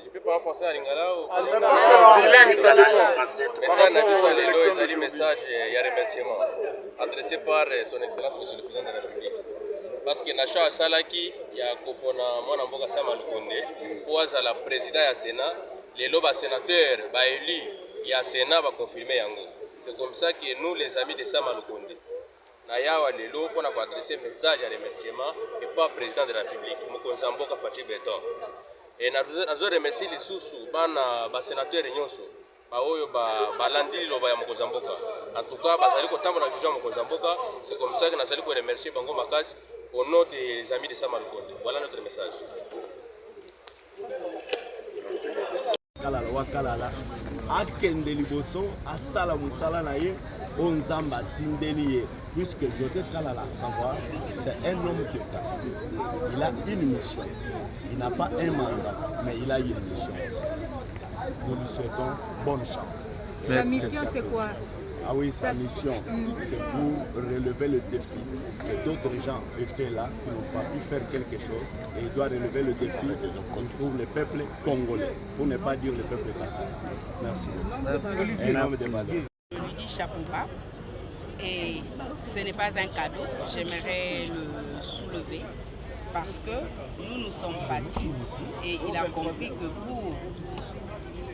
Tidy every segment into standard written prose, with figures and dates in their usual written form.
Je peux parler français à Lingala ou message et remerciement adressé par son Excellence Monsieur le Président de la République. Parce que Nacha Salaki, il y a Kopona Mwanamboka Samalukonde, pour la président du Sénat, les lobes sénateurs, élus, il y a Sénat va confirmer Yango. C'est comme ça que nous, les amis de Samalukonde, Nayawa Lelo, on a adressé un message à remerciement et pas président de la République, Moukonzamboka Fachi Beton. Et nous remercié les sous-sous, les sénateurs et Nyonso. Balandi loba ya Mokozamboka. En tout cas, bazali kotamba na vision Mokozamboka, c'est comme ça que nous allons remercier Bango Makasi au nom des amis de Samalukonde. Voilà notre message. Kalala wakalala akende liboso asala musala na ye onzamba tindeli ye puisque José Kalala à savoir c'est un homme d'État. Il a une mission. Il n'a pas un mandat, mais il a une mission aussi. Nous lui souhaitons bonne chance. Sa mission c'est quoi? Ah oui, sa mission, c'est pour relever le défi. Que d'autres gens étaient là, qui n'ont pas pu faire quelque chose. Et il doit relever le défi pour le peuple congolais, pour ne pas dire le peuple kassai. Merci. Un homme de valeur. Je lui dis chapeau bas. Et ce n'est pas un cadeau, j'aimerais le soulever. Parce que nous sommes battus et il a compris que pour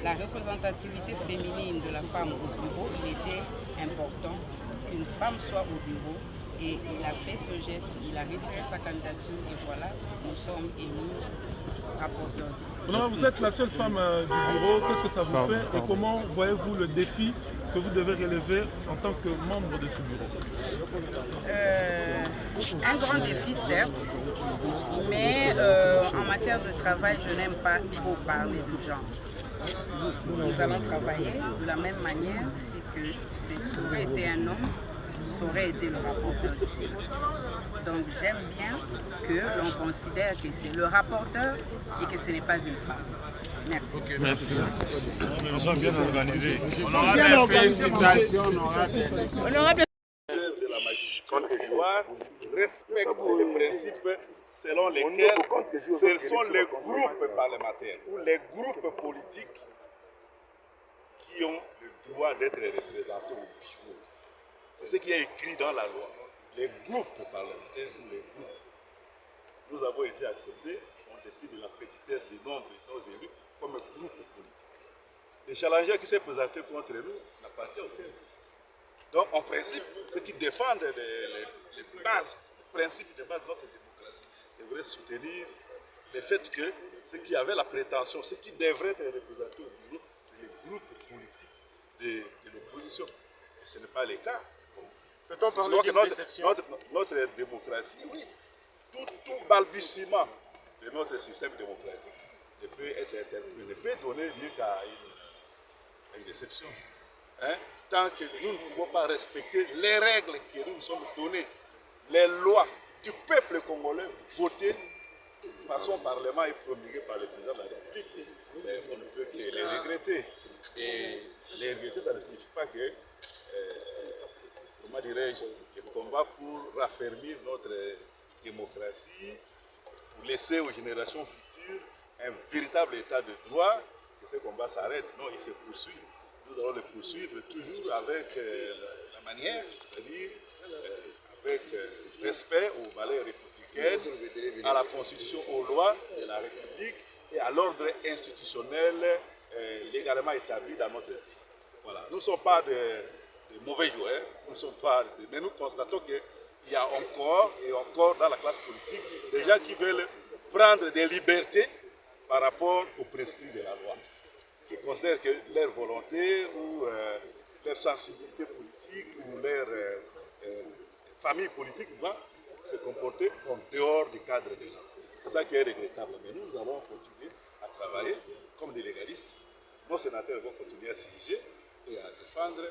la représentativité féminine de la femme au bureau, il était important qu'une femme soit au bureau et il a fait ce geste, il a retiré sa candidature et voilà, nous sommes élus rapporteurs du Sénat. Vous êtes la seule femme du bureau, qu'est-ce que ça vous fait et comment voyez-vous le défi que vous devez relever en tant que membre de ce bureau? Un grand défi certes, mais en matière de travail, je n'aime pas trop parler de genre. Nous allons travailler de la même manière, c'est que ça aurait été un homme, ça aurait été le rapporteur du Sénat. Donc j'aime bien que l'on considère que c'est le rapporteur et que ce n'est pas une femme. Merci. Okay, merci. On a bien organisé. Honorable, félicitations. Honorable. De la magistrate de joueur respecte les principes selon lesquels ce sont les groupes parlementaires ou les groupes politiques qui ont le droit d'être représentés au bureau. C'est ce qui est écrit dans la loi. Les groupes parlementaires ou les groupes. Nous avons été acceptés en dépit de la petitesse du nombre de nos élus comme groupe politique. Le challenger qui s'est présenté contre nous n'appartient aucun. Donc, en principe, ceux qui défendent les bases, les principes de base de notre démocratie, devraient soutenir le fait que ceux qui avaient la prétention, ceux qui devraient être représentés au bureau, c'est les groupes politiques de l'opposition. Et ce n'est pas le cas. Peut-on parler d'une déception? Notre démocratie, oui. Tout balbutiement de notre système démocratique ne peut donner lieu qu'à une déception. Hein? Tant que nous ne pouvons pas respecter les règles que nous nous sommes données, les lois du peuple congolais votées par son parlement et promulguées par le président de la République, mais on ne peut que les regretter. Et les regretter, ça ne signifie pas que, comment dirais-je, le combat pour raffermir notre démocratie, pour laisser aux générations futures un véritable état de droit, que ce combat s'arrête. Non, il se poursuit. Nous allons le poursuivre toujours avec la manière, c'est-à-dire avec respect aux valeurs républicaines, à la Constitution, aux lois de la République et à l'ordre institutionnel légalement établi dans notre pays. Voilà. Nous ne sommes pas de mauvais joueurs, mais nous constatons qu'il y a encore et encore dans la classe politique des gens qui veulent prendre des libertés par rapport aux prescrits de la loi, qui considèrent que leur volonté ou leur sensibilité politique ou leur famille politique doit se comporter en dehors du cadre de la loi. C'est ça qui est regrettable. Mais nous allons continuer à travailler comme des légalistes. Nos sénateurs vont continuer à siéger et à défendre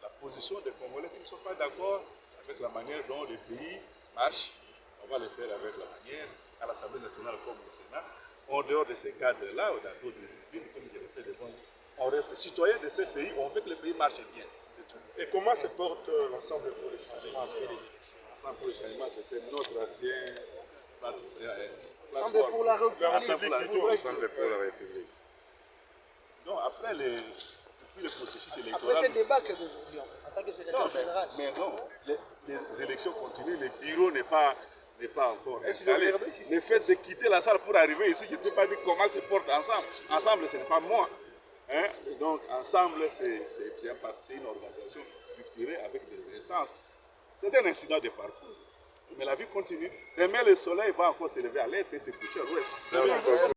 la position des Congolais qui ne sont pas d'accord avec la manière dont le pays marche. On va le faire avec la manière à l'Assemblée nationale comme au Sénat. En dehors de ces cadres-là, ou dans d'autres tribunes, comme je l'ai fait devant, on reste citoyen de ce pays, on veut que le pays marche bien. Et comment se porte l'ensemble pour les changements? L'ensemble pour les changements, c'était notre ancien Ensemble pour la République. Ensemble pour la République. Donc après depuis le processus électoral... Après ce débat que d'aujourd'hui, en tant que secrétaire général. Mais non, les élections continuent, le bureau n'est pas encore installé. Le fait de quitter la salle pour arriver ici, je ne peux pas dire comment se porte ensemble. Ensemble, ce n'est pas moi. Hein? Donc ensemble, c'est une organisation structurée avec des instances. C'est un incident de parcours. Mais la vie continue. Demain, le soleil va encore se lever à l'est et se coucher à l'ouest.